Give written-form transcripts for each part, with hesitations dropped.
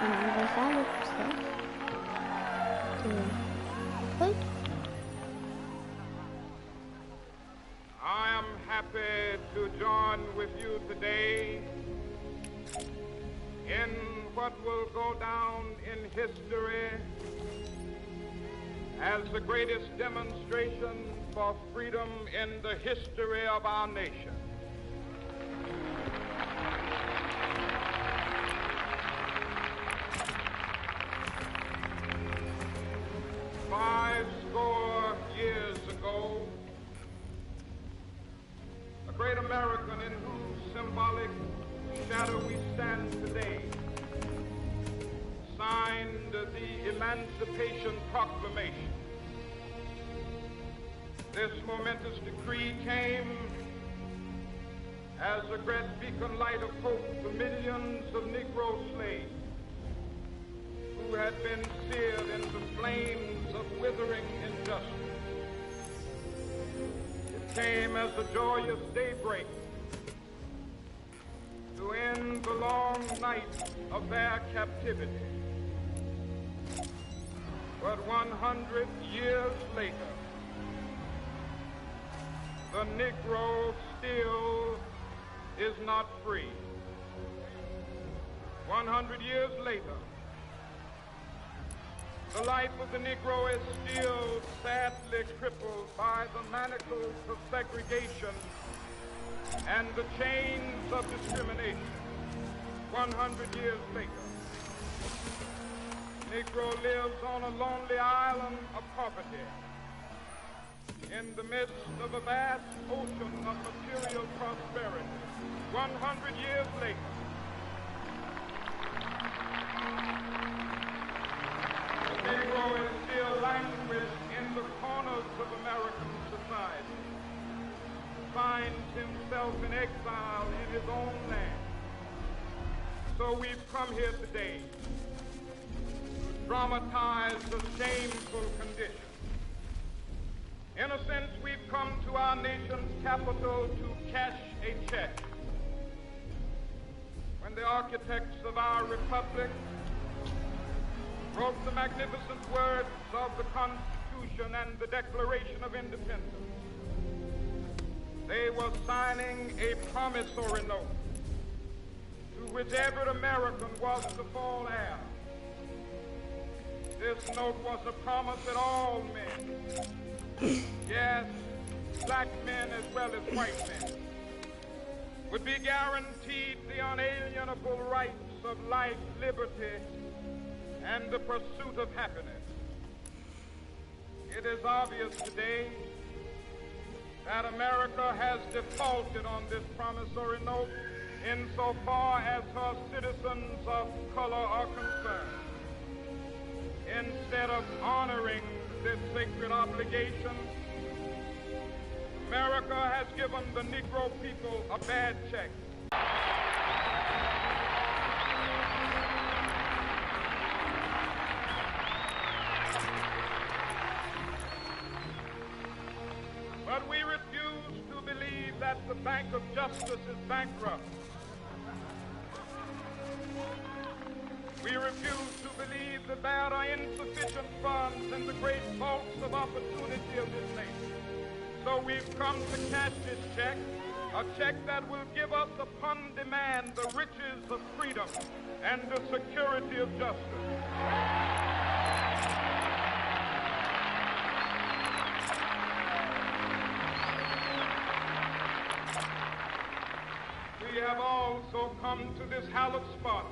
aniversário de 8. I am happy to join with you today in what will go down in history as the greatest demonstration for freedom in the history of our nation. Five score years ago, a great American in whose symbolic shadow we stand today signed the Emancipation Proclamation. This momentous decree came as a great beacon light of hope to millions of Negro slaves who had been seared in the flames of withering injustice. It came as a joyous daybreak to end the long night of their captivity. But 100 years later, the Negro still is not free. 100 years later, the life of the Negro is still sadly crippled by the manacles of segregation and the chains of discrimination. 100 years later, Negro lives on a lonely island of poverty in the midst of a vast ocean of material prosperity. 100 years later, the Negro is still languished in the corners of American society, finds himself in exile in his own land. So we've come here today to dramatize the shameful condition. In a sense, we've come to our nation's capital to cash a check. When the architects of our republic wrote the magnificent words of the Constitution and the Declaration of Independence, they were signing a promissory note to which every American was to fall heir. This note was a promise that all men, yes, black men as well as white men, would be guaranteed the unalienable rights of life, liberty, and the pursuit of happiness. It is obvious today that America has defaulted on this promissory note insofar as her citizens of color are concerned. Instead of honoring this sacred obligation, America has given the Negro people a bad check. But we refuse to believe that the Bank of Justice is bankrupt. We refuse to believe that there are insufficient funds in the great vaults of opportunity of this nation. So we've come to cash this check, a check that will give us upon demand the riches of freedom and the security of justice. We have also come to this hallowed spot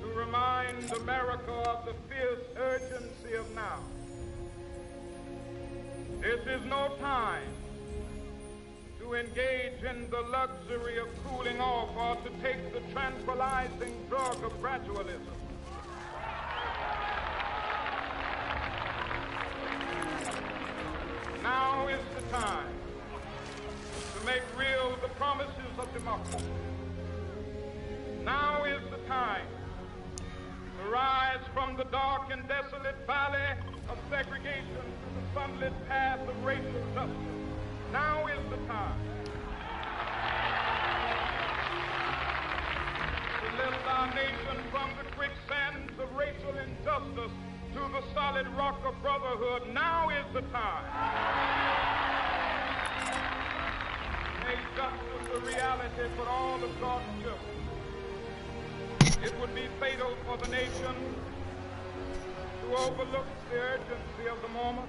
to remind America of the fierce urgency of now. This is no time to engage in the luxury of cooling off or to take the tranquilizing drug of gradualism. Now is the time to make real the promises of democracy. Now is the time to rise from the dark and desolate valley of segregation to the sunlit path of racial justice. Now is the time to lift our nation solid rock of brotherhood, now is the time. Make justice a reality for all of God's children. It would be fatal for the nation to overlook the urgency of the moment.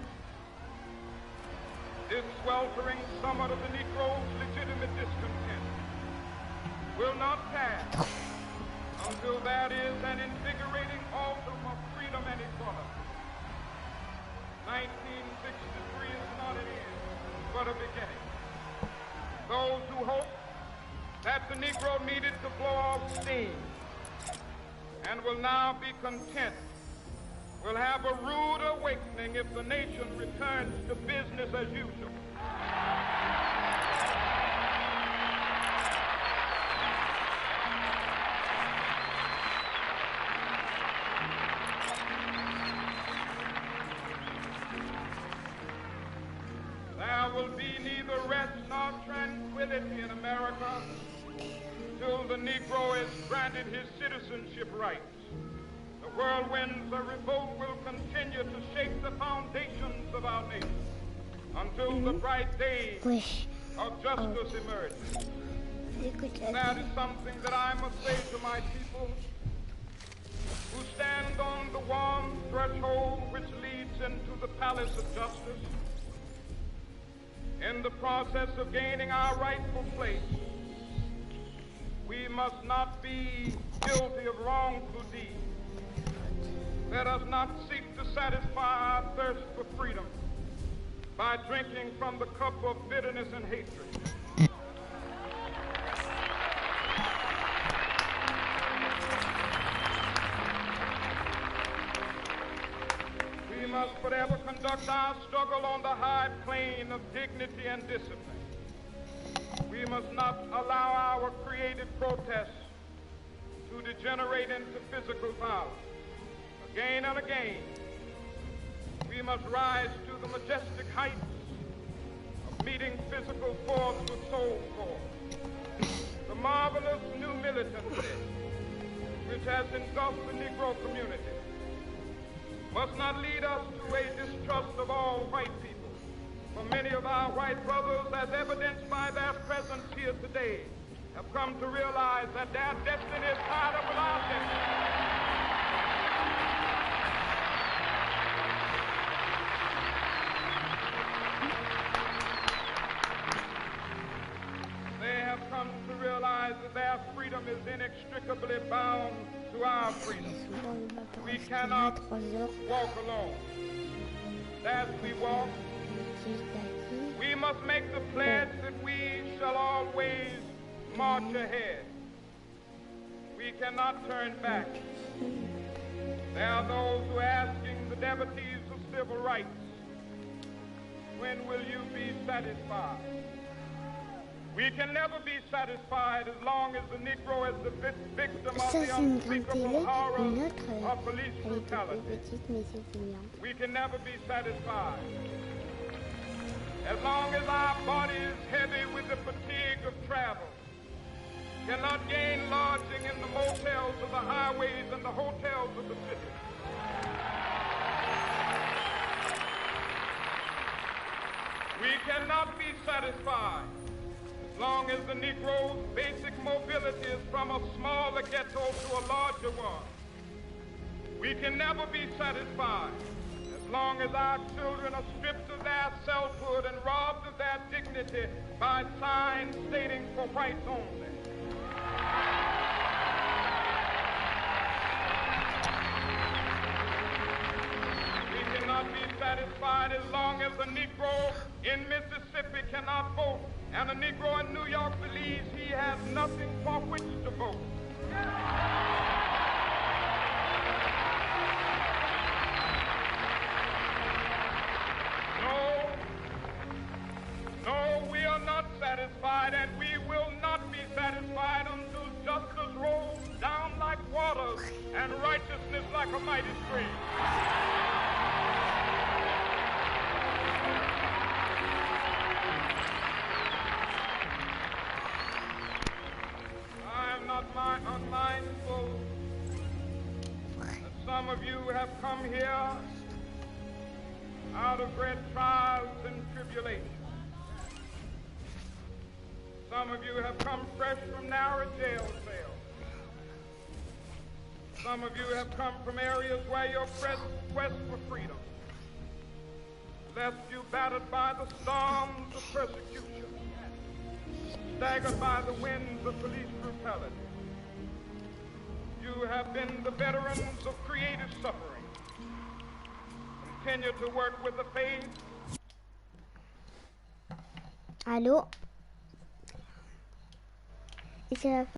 This sweltering summit of the Negro's legitimate discontent will not pass until that is an invigorating autumn of freedom and equality. 1963 is not an end, but a beginning. Those who hope that the Negro needed to blow off steam and will now be content will have a rude awakening if the nation returns to business as usual. There will be neither rest nor tranquility in America till the Negro is granted his citizenship rights. The whirlwinds of revolt will continue to shake the foundations of our nation until the bright day of justice emerges. That is something that I must say to my people who stand on the warm threshold which leads into the palace of justice. In the process of gaining our rightful place, we must not be guilty of wrongful deeds. Let us not seek to satisfy our thirst for freedom by drinking from the cup of bitterness and hatred. We must forever conduct our struggle on the high plane of dignity and discipline. We must not allow our creative protests to degenerate into physical violence. Again and again, we must rise to the majestic heights of meeting physical force with soul force. The marvelous new militancy which has engulfed the Negro community must not lead us to a distrust of all white people. For many of our white brothers, as evidenced by their presence here today, have come to realize that their destiny is tied up with our destiny. Come to realize that their freedom is inextricably bound to our freedom. We cannot walk alone. As we walk, we must make the pledge that we shall always march ahead. We cannot turn back. There are those who are asking the devotees of civil rights, when will you be satisfied? We can never be satisfied as long as the Negro is the victim of the unspeakable horrors of police brutality. We can never be satisfied as long as our body is heavy with the fatigue of travel, cannot gain lodging in the motels of the highways and the hotels of the city. We cannot be satisfied as long as the Negro's basic mobility is from a smaller ghetto to a larger one. We can never be satisfied as long as our children are stripped of their selfhood and robbed of their dignity by signs stating for whites only. We cannot be satisfied as long as the Negro in Mississippi cannot vote and a Negro in New York believes he has nothing for which to vote. No, we are not satisfied, and we will not be satisfied until justice rolls down like waters and righteousness like a mighty stream. Unmindful that some of you have come here out of great trials and tribulations. Some of you have come fresh from narrow jail cells. Some of you have come from areas where your quest for freedom left you battered by the storms of persecution, staggered by the winds of police brutality. You have been the veterans of creative suffering. Continue to work with the faith. Allô? Et c'est la fin.